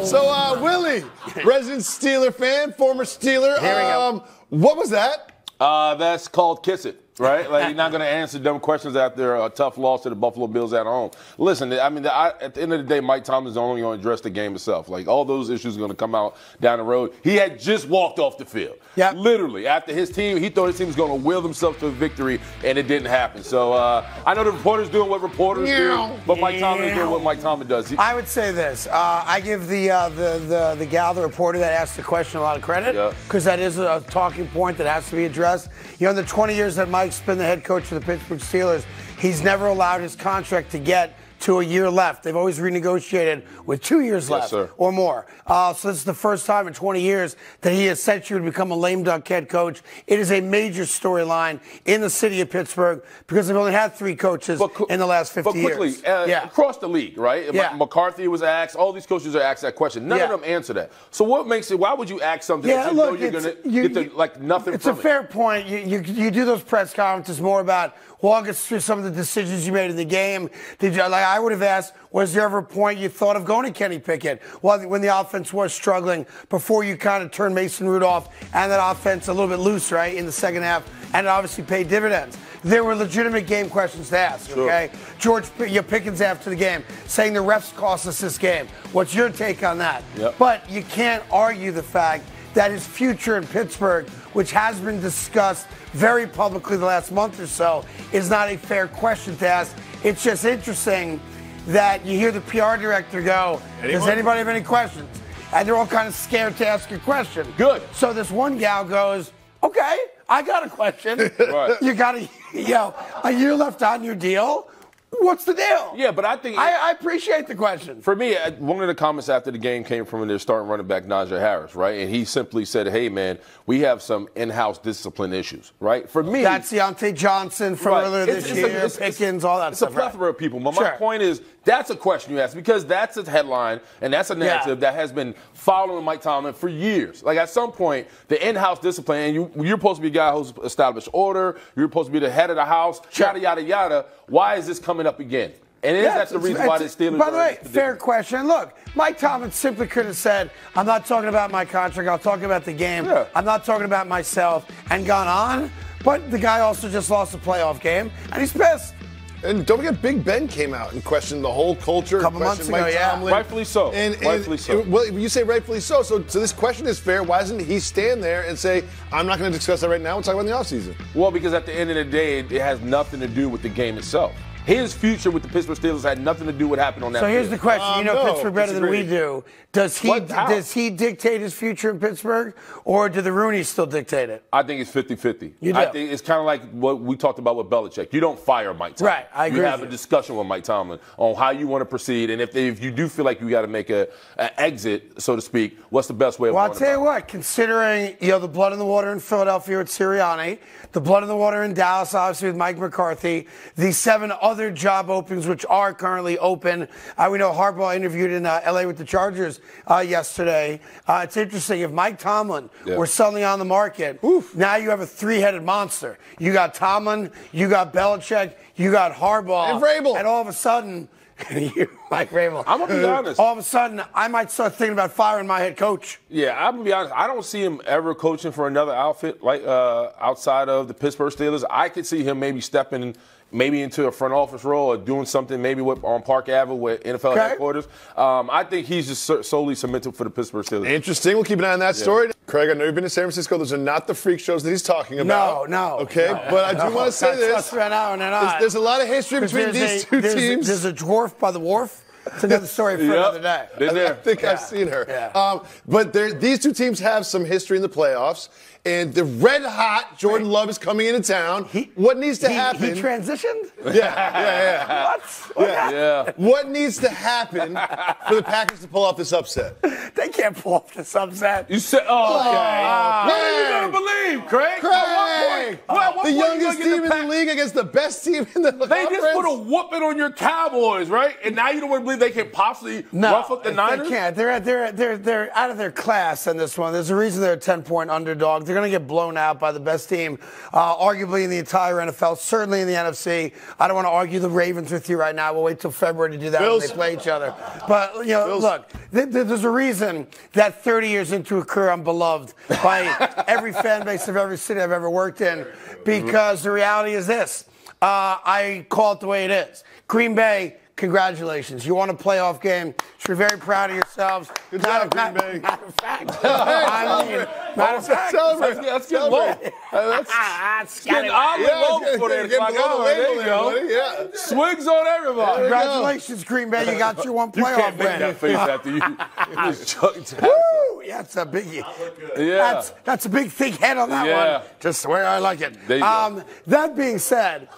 So, Willie, resident Steeler fan, former Steeler. Here we go. What was that? That's called Kiss It. Right? Like, you're not going to answer dumb questions after a tough loss to the Buffalo Bills at home. Listen, I mean, at the end of the day, Mike Tomlin is only going to address the game itself. Like, all those issues are going to come out down the road. He had just walked off the field. Yep. Literally. After he thought his team was going to will themselves to a victory, and it didn't happen. So, I know the reporters doing what reporters do, but Mike Tomlin is doing what Mike Tomlin does. I would say this. I give the gal, the reporter that asked the question, a lot of credit, because that is a talking point that has to be addressed. You know, in the 20 years that Mike's been the head coach of the Pittsburgh Steelers, he's never allowed his contract to get to a year left. They've always renegotiated with 2 years left or more. So this is the first time in 20 years that he has essentially become a lame duck head coach. It is a major storyline in the city of Pittsburgh because they've only had 3 coaches in the last 50 years. But quickly, across the league, right? McCarthy was asked. All these coaches are asked that question. None of them answer that. So what makes it? Why would you ask something that you know you're going to get nothing it's from it? It's a fair point. You do those press conferences more about walk us through some of the decisions you made in the game. Did you, like I would have asked, was there ever a point you thought of going to Kenny Pickett when the offense was struggling before you kind of turned Mason Rudolph and that offense a little bit loose, right, in the second half, and it obviously paid dividends. There were legitimate game questions to ask, okay? George Pickens after the game saying the refs cost us this game. What's your take on that? But you can't argue the fact that his future in Pittsburgh, which has been discussed very publicly the last month or so, is not a fair question to ask. It's just interesting that you hear the PR director go, does anybody have any questions? And they're all kind of scared to ask a question. Good. So this one gal goes, okay, I got a question. Right. You got a year left on your deal. What's the deal? Yeah, but I think I appreciate the question. For me, one of the comments after the game came from their starting running back, Najee Harris, right? And he simply said, hey, man, we have some in-house discipline issues, right? For me, that's Deontay Johnson from earlier this year, Pickens, all that stuff. It's a plethora of people. But my point is, that's a question you ask because that's a headline and that's a narrative that has been following Mike Tomlin for years. Like, at some point, the in-house discipline, and you're supposed to be a guy who's established order, you're supposed to be the head of the house, yada, yada, yada. Why is this coming up again? And is that the reason why the Steelers By the way, fair question. Look, Mike Tomlin simply could have said, I'm not talking about my contract, I'll talk about the game. I'm not talking about myself, and gone on. But the guy also just lost a playoff game, and he's pissed. And don't forget, Big Ben came out and questioned the whole culture. A couple months ago, Tomlin. Rightfully so. Rightfully so. Well, you say rightfully so. So this question is fair. Why doesn't he stand there and say, I'm not going to discuss that right now. We'll talk about the offseason? Well, because at the end of the day, it has nothing to do with the game itself. His future with the Pittsburgh Steelers had nothing to do with what happened on that field. So here's the question. You know Pittsburgh better than we do. Does he dictate his future in Pittsburgh, or do the Rooneys still dictate it? I think it's 50-50. You do? I think it's kind of like what we talked about with Belichick. You don't fire Mike Tomlin. Right, I agree. You have a discussion with Mike Tomlin on how you want to proceed, and if you do feel like you got to make an exit, so to speak, what's the best way of going about it? Well, I'll tell you what, considering the blood in the water in Philadelphia with Sirianni, the blood in the water in Dallas, obviously with Mike McCarthy, the 7 other job openings which are currently open. We know Harbaugh interviewed in L.A. with the Chargers yesterday. It's interesting. If Mike Tomlin were suddenly on the market, now you have a 3-headed monster. You got Tomlin, you got Belichick, you got Harbaugh. And Vrabel. And all of a sudden, Mike Vrabel. I'm going to be honest. All of a sudden, I might start thinking about firing my head coach. Yeah, I'm going to be honest. I don't see him ever coaching for another outfit like outside of the Pittsburgh Steelers. I could see him maybe stepping into a front office role or doing something maybe on Park Avenue with NFL headquarters. I think he's just solely cemented for the Pittsburgh Steelers. Interesting. We'll keep an eye on that story. Craig, I know you've been to San Francisco. Those are not the freak shows that he's talking about. No. Okay, but I do want to say this. There's a lot of history between these two teams. There's a dwarf by the wharf. It's another story for another day. I think I've seen her. But these two teams have some history in the playoffs. And the red-hot Jordan Love is coming into town. What needs to happen? He transitioned? Yeah. What? What needs to happen for the Packers to pull off this upset? They can't pull off this upset. You said, what are you going to believe, Craig? The youngest team in the league against the best team in the They just put a whooping on your Cowboys, right? And now you don't want to believe they can possibly rough up the Niners? They can't. They're out of their class in this one. There's a reason they're a 10-point underdog. They're going to get blown out by the best team, arguably in the entire NFL, certainly in the NFC. I don't want to argue the Ravens with you right now. We'll wait till February to do that when they play each other. But, look, there's a reason that 30 years into a career I'm beloved by every fan base of every city I've ever worked in, because the reality is this. I call it the way it is. Green Bay, congratulations. You won a playoff game. You should be very proud of yourselves. Good job, Green Bay. Matter of fact. Let's get low. Let's get oddly low for the clock hour. There you go. Yeah. Swings on everybody. Congratulations, Green Bay. You got your one playoff win. That face after you. Woo! Yeah, that's a biggie. Yeah. That's a big, thick head on that one. Just the way I like it. There you go. That being said,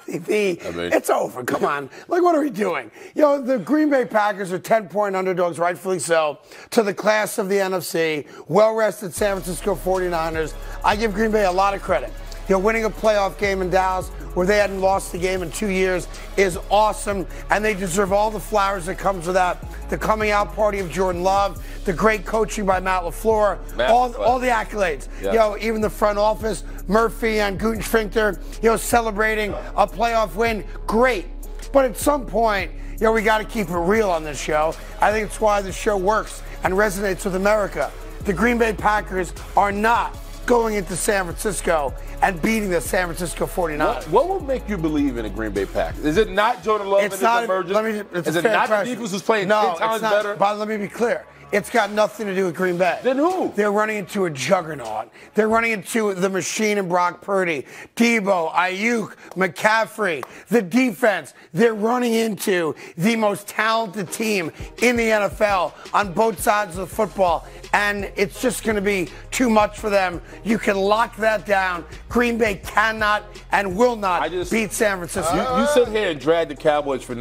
it's over. Come on. Like, what are we doing? The Green Bay Packers are 10-point underdogs, rightfully so, to the class of the NFC. Well-rested San Francisco 49ers. I give Green Bay a lot of credit. Winning a playoff game in Dallas where they hadn't lost the game in 2 years is awesome, and they deserve all the flowers that comes with that. The coming out party of Jordan Love, the great coaching by Matt LaFleur, all the accolades. Yeah. Even the front office, Murphy and Gutenschwinkter, celebrating a playoff win, great. But at some point, we got to keep it real on this show. I think it's why the show works and resonates with America. The Green Bay Packers are not going into San Francisco and beating the San Francisco 49ers. What would make you believe in a Green Bay Packers? Is it not Jordan Love and his emergence? Is it not the defense who's playing 10 times better? But let me be clear. It's got nothing to do with Green Bay. Then who? They're running into a juggernaut. They're running into the machine in Brock Purdy, Debo, Ayuk, McCaffrey, the defense. They're running into the most talented team in the NFL on both sides of the football, and it's just going to be too much for them. You can lock that down. Green Bay cannot and will not beat San Francisco. You sit here and drag the Cowboys for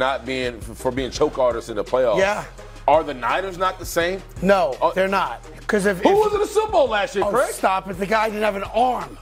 being choke artists in the playoffs. Yeah. Are the Niners not the same? No, they're not. Because who was in the Super Bowl last year, Craig? Stop it. The guy didn't have an arm.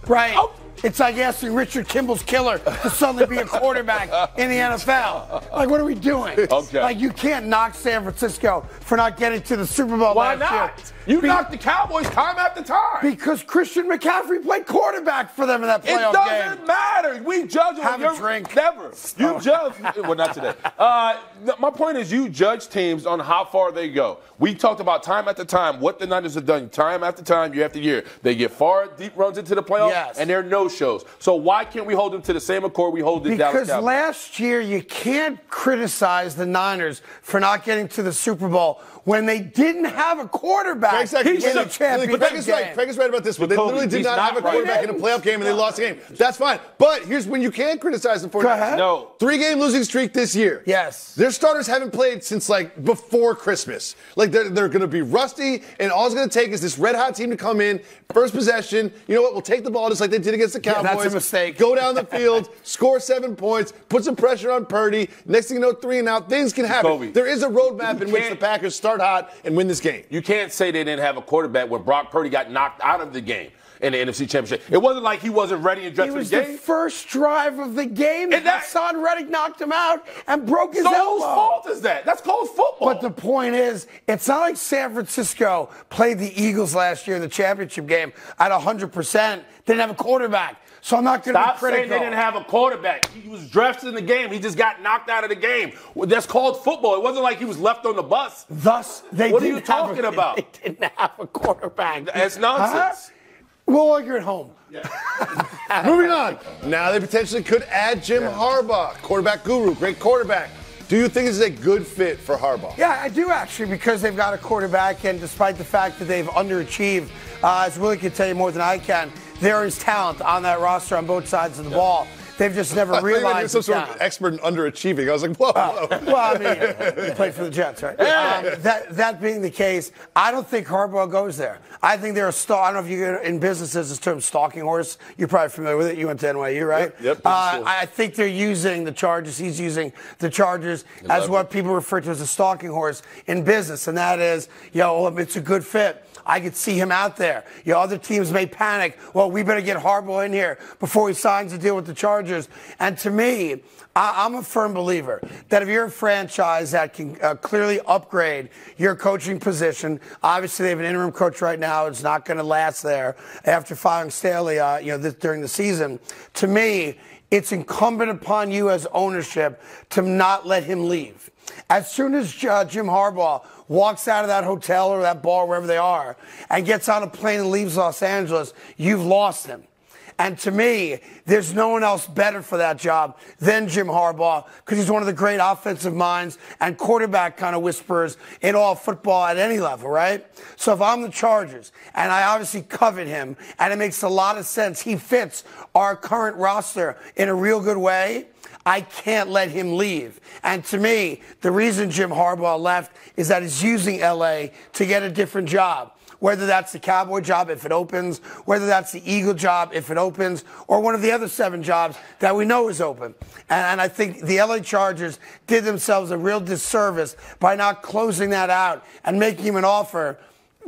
Right? Oh. It's like asking Richard Kimball's killer to suddenly be a quarterback in the NFL. Like, what are we doing? Okay. Like, you can't knock San Francisco for not getting to the Super Bowl last year. Why not? You knocked the Cowboys time after time. Because Christian McCaffrey played quarterback for them in that playoff game. It doesn't matter. We judge. Have a drink. Never. You judge. Well, not today. My point is you judge teams on how far they go. We talked about time after time what the Niners have done time after time, year after year. They get far, deep runs into the playoffs, and they're no-shows. So why can't we hold them to the same accord we hold the Dallas Cowboys? Because last year you can't criticize the Niners for not getting to the Super Bowl when they didn't have a quarterback in the championship game. Craig is right about this one. They literally did not have a quarterback in a playoff game, and they lost the game. That's fine. But here's when you can criticize them for it. No. 3-game losing streak this year. Yes. Their starters haven't played since, before Christmas. They're going to be rusty, and all it's going to take is this red-hot team to come in, first possession. You know what? We'll take the ball just like they did against the Cowboys. That's a mistake. Go down the field, score 7 points, put some pressure on Purdy. Next thing you know, 3 and out. Things can happen. Kobe. There is a roadmap in which the Packers start hot and win this game. You can't say they didn't have a quarterback when Brock Purdy got knocked out of the game in the NFC Championship. It wasn't like he wasn't ready and dressed for the game. It was the first drive of the game. And Hassan Reddick knocked him out and broke his elbow. So whose fault is that? That's called football. But the point is, it's not like San Francisco played the Eagles last year in the championship game at 100%. Didn't have a quarterback. So I'm not going to be critical. Stop saying they didn't have a quarterback. He was dressed in the game. He just got knocked out of the game. That's called football. It wasn't like he was left on the bus. Thus, what are you talking about? They didn't have a quarterback. That's nonsense. We'll argue at home. Yeah. Moving on. Now they potentially could add Jim Harbaugh, quarterback guru, great quarterback. Do you think this is a good fit for Harbaugh? Yeah, I do actually, because they've got a quarterback, and despite the fact that they've underachieved, as Willie can tell you more than I can, there is talent on that roster on both sides of the ball. They've just never realized. You're some sort of expert in underachieving. I was like, whoa. Well, I mean, he played for the Jets, right? That being the case, I don't think Harbaugh goes there. I think they're a I don't know if you get in businesses this term stalking horse. You're probably familiar with it. You went to NYU, right? Yep. I think they're using the Chargers. He's using the Chargers as what people refer to as a stalking horse in business, and that is, it's a good fit. I could see him out there. Other teams may panic. Well, we better get Harbaugh in here before he signs a deal with the Chargers. Chargers. And to me, I'm a firm believer that if you're a franchise that can clearly upgrade your coaching position, obviously they have an interim coach right now. It's not going to last there after firing Staley, during the season. To me, it's incumbent upon you as ownership to not let him leave. As soon as Jim Harbaugh walks out of that hotel or that bar, wherever they are, and gets on a plane and leaves Los Angeles, you've lost him. And to me, there's no one else better for that job than Jim Harbaugh, because he's one of the great offensive minds and quarterback kind of whisperers in all football at any level, right? So if I'm the Chargers, and I obviously covet him, and it makes a lot of sense, he fits our current roster in a real good way, I can't let him leave. And to me, the reason Jim Harbaugh left is that he's using L.A. to get a different job. Whether that's the Cowboy job if it opens, whether that's the Eagle job if it opens, or one of the other 7 jobs that we know is open. And I think the LA Chargers did themselves a real disservice by not closing that out and making him an offer,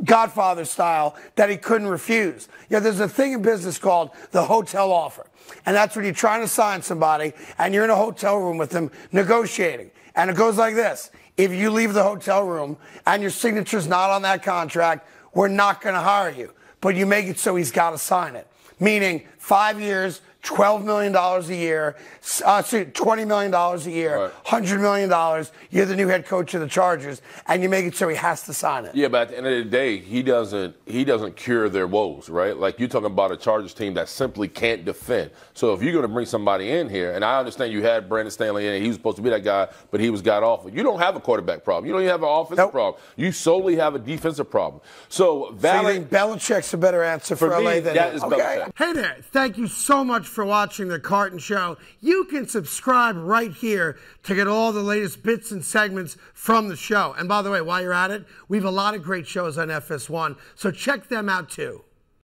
Godfather style, that he couldn't refuse. There's a thing in business called the hotel offer. And that's when you're trying to sign somebody and you're in a hotel room with them negotiating. And it goes like this. If you leave the hotel room and your signature's not on that contract, we're not going to hire you. But you make it so he's got to sign it. Meaning 5 years, $12 million a year, $20 million a year, right. $100 million. You're the new head coach of the Chargers, and you make it so he has to sign it. Yeah, but at the end of the day, he doesn't cure their woes, right? Like, you're talking about a Chargers team that simply can't defend. So if you're going to bring somebody in here, and I understand you had Brandon Staley in, and he was supposed to be that guy, but he was got off. You don't have a quarterback problem. You don't even have an offensive problem. You solely have a defensive problem. So you think Belichick's a better answer for LA than that is Belichick. Hey there, thank you so much for watching The Carton Show. You can subscribe right here to get all the latest bits and segments from the show. And by the way, while you're at it, we have a lot of great shows on FS1, so check them out too.